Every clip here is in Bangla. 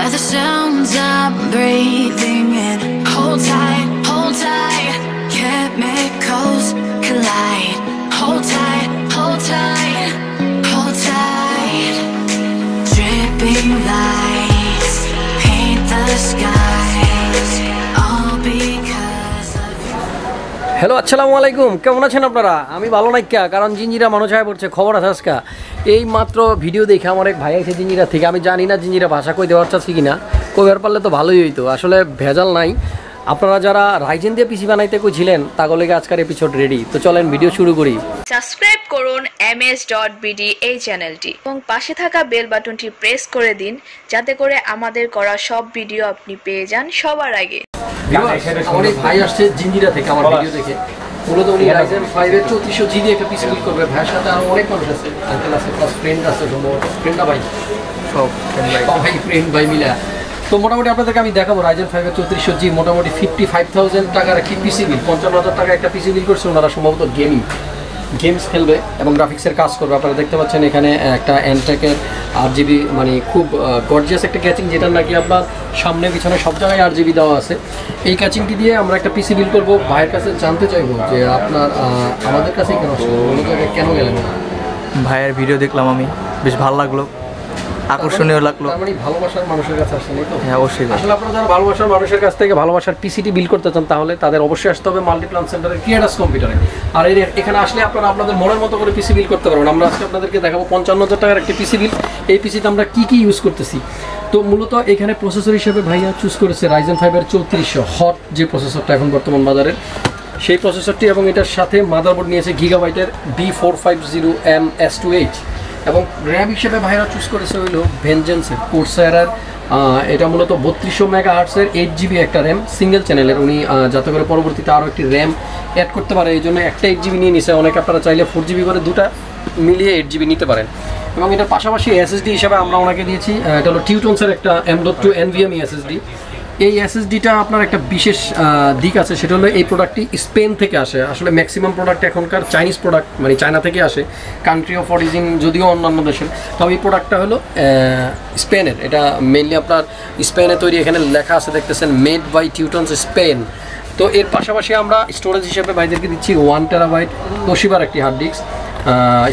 by the sounds I'm breathing in. Hold tight, chemicals collide. Hold tight, hold tight, hold tight. Dripping lights paint the skies, all because of you. Hello আসসালামু আলাইকুম, কেমন আছেন আপনারা? আমি ভালো নাই কা, কারণ জিঞ্জিরা মানুষ হয়ে পড়ছে। খবর আছে আজকা এই মাত্র ভিডিও দেখে আমার এক ভাই আছে জিঞ্জিরা থেকে। আমি জানি না জিঞ্জিরা ভাষা কইতে পারছি কিনা, কইবার পারলে তো ভালোই হইতো। আসলে ভেজাল নাই। আপনারা যারা রাইজেন দিয়ে পিসি বানাইতে কইছিলেন তাগলে আজকের এপিসোড রেডি। তো চলেন ভিডিও শুরু করি। সাবস্ক্রাইব করুন ms.bd এই চ্যানেলটি এবং পাশে থাকা বেল বাটনটি প্রেস করে দিন, যাতে করে আমাদের করা সব ভিডিও আপনি পেয়ে যান সবার আগে। আমার এই ভাই আসছে জিঞ্জিরা থেকে আমার ভিডিও দেখে। মূলত উনি রাইজেন 5 এর 3400 জি দিয়ে একটা পিসি বিল্ড করবে। ভাইয়ের সাথে আরো অনেক মানুষ আছে, আঙ্কেল আছে, প্লাস ফ্রেন্ড আছে, ফ্রেন্ডটা ভাই সব ফ্রেন্ড ভাই মিলা। তো মোটামুটি আপনাদেরকে আমি দেখাবো রাইজেন 5 এর 3400 জি মোটামুটি 55,000 টাকার একটি পিসি বিল, 55,000 টাকা একটা পিসি বিল করছে ওনারা। সম্ভবত গেমস খেলবে এবং গ্রাফিক্সের কাজ করবে। আপনারা দেখতে পাচ্ছেন এখানে একটা এনটেকের RGB, মানে খুব গর্জিয়াস একটা ক্যাচিং, যেটা নাকি আপনার সামনে পিছনে সব জায়গায় RGB দেওয়া আছে। এই ক্যাচিংটি দিয়ে আমরা একটা পিসি বিল করবো। ভাইয়ের কাছে জানতে চাইবো যে আপনার আমাদের কাছে কেন আসলে, অন্য জায়গায় কেন গেলেন? ভাইয়ের ভিডিও দেখলাম, আমি বেশ ভালো লাগলো, আকর্ষণীয় লাগলো। তার মানে ভালোবাসার মানুষের কাছে আসেন, এই তো? হ্যাঁ, অবশ্যই। আসলে আপনারা যারা ভালোবাসার মানুষের কাছ থেকে ভালোবাসার পিসিটি বিল করতে চান, তাহলে তাদের অবশ্যই আসতে হবে মাল্টিপ্লান সেন্টারের ক্রিয়েটার্স কম্পিউটারে। আর এখানে আসলে আপনারা আপনাদের মনের মতো করে পিসি বিল করতে পারবেন। আমরা আজকে আপনাদেরকে দেখাবো 55,000 টাকার একটি পিসি বিল। এই পিসিতে আমরা কি ইউজ করতেছি। তো মূলত এখানে প্রসেসর হিসেবে ভাইয়া চুজ করেছে রাইজেন 5 এর 3400 হট, যে প্রসেসরটা এখন বর্তমান বাজারের, সেই প্রসেসরটি। এবং এটার সাথে মাদারবোর্ড নিয়েছে গিগাবাইটের B450MS2H। এবং র্যাম হিসেবে ভাইরা চুজ করেছে হইল ভেনজেন্সের কোর্সায়ার। এটা মূলত 3200 মেগাহার্টসের 8GB একটা র্যাম, সিঙ্গেল চ্যানেলের। উনি যাতে করে পরবর্তীতে আরও একটি র্যাম অ্যাড করতে পারে, এই জন্য একটা 8GB নিয়ে নিছে। অনেকে আপনারা চাইলে 4GB করে দুটা মিলিয়ে 8GB নিতে পারেন। এবং এটার পাশাপাশি SSD হিসাবে আমরা ওনাকে দিয়েছি, এটা হলো টিউটনসের একটা M.2 NVMe SSD। এই SSDটা আপনার একটা বিশেষ দিক আছে, সেটা হলো এই প্রোডাক্টটি স্পেন থেকে আসে। আসলে ম্যাক্সিমাম প্রোডাক্ট এখনকার চাইনিজ প্রোডাক্ট, মানে চায়না থেকে আসে, কান্ট্রি অফ অরিজিন যদিও অন্যান্য দেশের। তবে এই প্রোডাক্টটা হলো স্পেনের। এটা মেইনলি আপনার স্পেনে তৈরি, এখানে লেখা আছে দেখতেছেন মেড বাই টিউটনস স্পেন। তো এর পাশাপাশি আমরা স্টোরেজ হিসেবে ভাইদেরকে দিচ্ছি 1 টেরাবাইট তোশিবার একটি হার্ড ডিস্ক,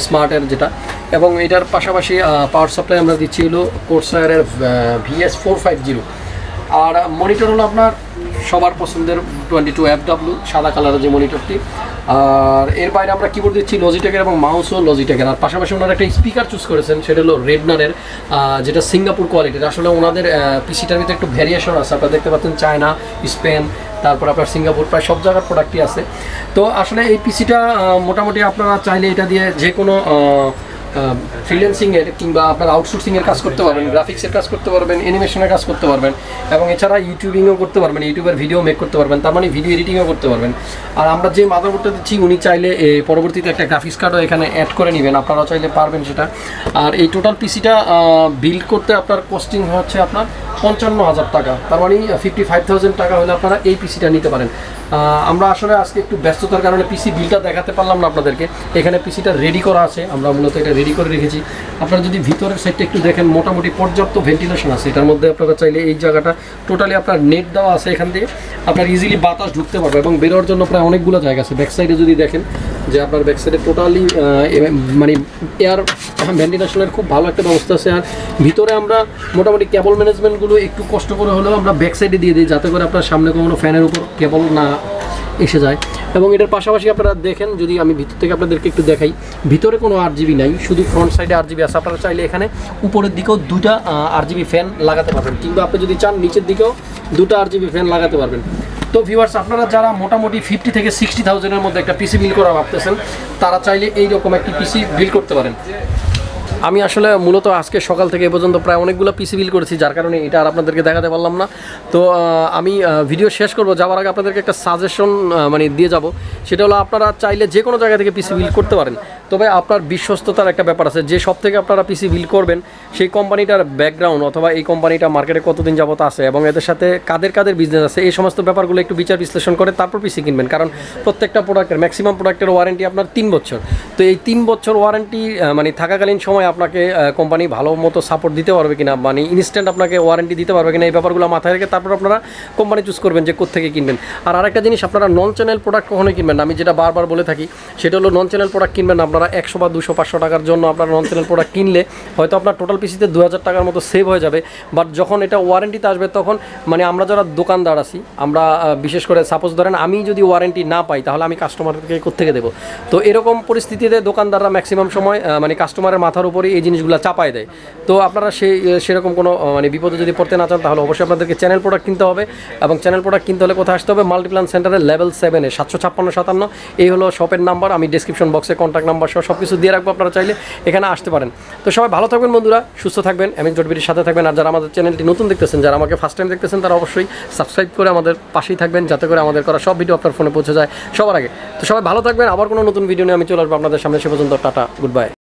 স্মার্টের যেটা। এবং এটার পাশাপাশি পাওয়ার সাপ্লাই আমরা দিচ্ছি হলো কোর্সায়ারের VS450। আর মনিটর হলো আপনার সবার পছন্দের 22FW সাদা কালারের যে মনিটরটি। আর এর বাইরে আমরা কিবোর্ড দিচ্ছি লজিটেকের এবং মাউসও লজিটেকের। আর পাশাপাশি ওনারা একটা স্পিকার চুজ করেছেন, সেটা হলো রেডনারের, যেটা সিঙ্গাপুর কোয়ালিটির। আসলে ওনাদের পিসিটার ভিতরে একটু ভ্যারিয়েশন আছে, আপনারা দেখতে পাচ্ছেন চায়না, স্পেন, তারপর আপনার সিঙ্গাপুর, প্রায় সব জায়গার প্রোডাক্টই আছে। তো আসলে এই পিসিটা মোটামুটি আপনারা চাইলে এটা দিয়ে যে কোনো ফ্রিল্যান্সিংয়ের কিংবা আপনার আউটসোর্সিংয়ের কাজ করতে পারবেন, গ্রাফিক্সের কাজ করতে পারবেন, অ্যানিমেশনের কাজ করতে পারবেন, এবং এছাড়া ইউটিউবিংও করতে পারবেন, ইউটিউবের ভিডিও মেক করতে পারবেন, তার মানে ভিডিও এডিটিংও করতে পারবেন। আর আমরা যে মাদারবোর্ডটা দিচ্ছি, উনি চাইলে পরবর্তীতে একটা গ্রাফিক্স কার্ডও এখানে অ্যাড করে নেবেন, আপনারা চাইলে পারবেন সেটা। আর এই টোটাল পিসিটা বিল্ড করতে আপনার কস্টিং হচ্ছে আপনার 55,000 টাকা, তার মানে 55,000 টাকা হলে আপনারা এই পিসিটা নিতে পারেন। আমরা আসলে আজকে একটু ব্যস্ততার কারণে পিসি বিলটা দেখাতে পারলাম না আপনাদেরকে। এখানে পিসিটা রেডি করা আছে, আমরা মূলত এটা রেডি করে রেখেছি। আপনারা যদি ভিতরের সাইডটা একটু দেখেন, মোটামুটি পর্যাপ্ত ভেন্টিলেশন আছে এটার মধ্যে। আপনারা চাইলে এই জায়গাটা টোটালি আপনার নেট দেওয়া আছে, এখান দিয়ে আপনার ইজিলি বাতাস ঢুকতে পারবে এবং বেরোর জন্য প্রায় অনেকগুলো জায়গা আছে। ব্যাক সাইডে যদি দেখেন যে আপনার ব্যাক সাইডে টোটালি মানে এয়ার ভেন্টিলেশনের খুব ভালো একটা ব্যবস্থা আছে। আর ভিতরে আমরা মোটামুটি কেবল ম্যানেজমেন্টগুলো একটু কষ্ট করে হলেও আমরা ব্যাক সাইডে দিয়ে দিই, যাতে করে আপনার সামনে কোনো ফ্যানের উপর কেবল না এসে যায়। এবং এটার পাশাপাশি আপনারা দেখেন, যদি আমি ভিতর থেকে আপনাদেরকে একটু দেখাই, ভিতরে কোনো RGB নাই, শুধু ফ্রন্ট সাইডে RGB আছে। আপনারা চাইলে এখানে উপরের দিকেও দুটা RGB ফ্যান লাগাতে পারবেন, কিংবা আপনি যদি চান নিচের দিকেও দুটা RGB ফ্যান লাগাতে পারবেন। তো ভিউয়ার্স, আপনারা যারা মোটামুটি 50 থেকে 60,000-এর মধ্যে একটা পিসি বিল করা ভাবতেছেন, তারা চাইলে এইরকম একটি পিসি বিল করতে পারেন। আমি আসলে মূলত আজকে সকাল থেকে এ পর্যন্ত প্রায় অনেকগুলো পিসি বিল করেছি, যার কারণে এটা আর আপনাদেরকে দেখাতে পারলাম না। তো আমি ভিডিও শেষ করব, যাওয়ার আগে আপনাদেরকে একটা সাজেশন মানে দিয়ে যাব। সেটা হলো আপনারা চাইলে যে কোনো জায়গা থেকে পিসি বিল করতে পারেন। তবে আপনার বিশ্বস্ততার একটা ব্যাপার আছে, যে সব থেকে আপনারা পিসি বিল করবেন সেই কোম্পানিটার ব্যাকগ্রাউন্ড অথবা এই কোম্পানিটা মার্কেটে কতদিন যাবত আছে এবং এদের সাথে কাদের বিজনেস আছে, এই সমস্ত ব্যাপারগুলো একটু বিচার বিশ্লেষণ করে তারপর পিসি কিনবেন। কারণ প্রত্যেকটা প্রোডাক্টের ম্যাক্সিমাম প্রোডাক্টের ওয়ারেন্টি আপনার 3 বছর। তো এই 3 বছর ওয়ারেন্টি মানে থাকাকালীন সময় আপনাকে কোম্পানি ভালো মতো সাপোর্ট দিতে পারবে কিনা, মানে ইনস্ট্যান্ট আপনাকে ওয়ারেন্টি দিতে পারবে কিনা, এই ব্যাপারগুলো মাথায় রেখে তারপর আপনারা কোম্পানি চুজ করবেন যে কোত্থেকে কিনবেন। আর আরেকটা জিনিস, আপনারা নন চ্যানেল প্রোডাক্ট কখনোই কিনবেন না। আমি যেটা বারবার বলে থাকি সেটা হলো নন চ্যানেল প্রোডাক্ট কিনবেন না। আপনারা 100 বা 200 500 টাকার জন্য আপনারা নন চ্যানেল প্রোডাক্ট কিনলে হয়তো আপনার টোটাল পিসিতে 2000 টাকার মতো সেভ হয়ে যাবে। বাট যখন এটা ওয়ারেন্টিতে আসবে তখন মানে আমরা যারা দোকানদার আছি, আমরা বিশেষ করে সাপোজ ধরেন আমি যদি ওয়ারেন্টি না পাই তাহলে আমি কাস্টমারকে কোত্থেকে দেবো। তো এরকম পরিস্থিতিতে দোকানদাররা ম্যাক্সিমাম সময় মানে কাস্টমারের মাথার উপরেই এই জিনিসগুলো চাপায় দেয়। তো আপনারা সেরকম কোনো মানে বিপদে যদি পড়তে না চান তাহলে অবশ্যই আপনাদেরকে চ্যানেল প্রোডাক্ট কিনতে হবে। এবং চ্যানেল প্রোডাক্ট কিনতে হলে কোথায় আসতে হবে? মাল্টিপ্ল্যান সেন্টারের লেভেল 7-এ 75657 এই হলো শপের নাম্বার। আমি ডেসক্রিপশন বক্সে কন্ট্যাক্ট নাম্বার সহ সব কিছু দিয়ে রাখবো, আপনারা চাইলে এখানে আসতে পারেন। তো সবাই ভালো থাকবেন বন্ধুরা, সুস্থ থাকবেন, MX.BD সাথে থাকবেন। আর যারা আমাদের চ্যানেলটি নতুন দেখতেছেন, যারা আমাকে ফার্স্ট টাইম দেখতেছেন, তারা অবশ্যই সাবস্ক্রাইব করে আমাদের পাশেই থাকবেন, যাতে করে আমাদের করা সব ভিডিও আপনার ফোনে পৌঁছে যায় সবার আগে। তো সবাই ভালো থাকবেন, আবার কোনো নতুন ভিডিও নিয়ে আমি চলে আসবো আপনাদের সামনে। সে পর্যন্ত টাটা, গুড বাই।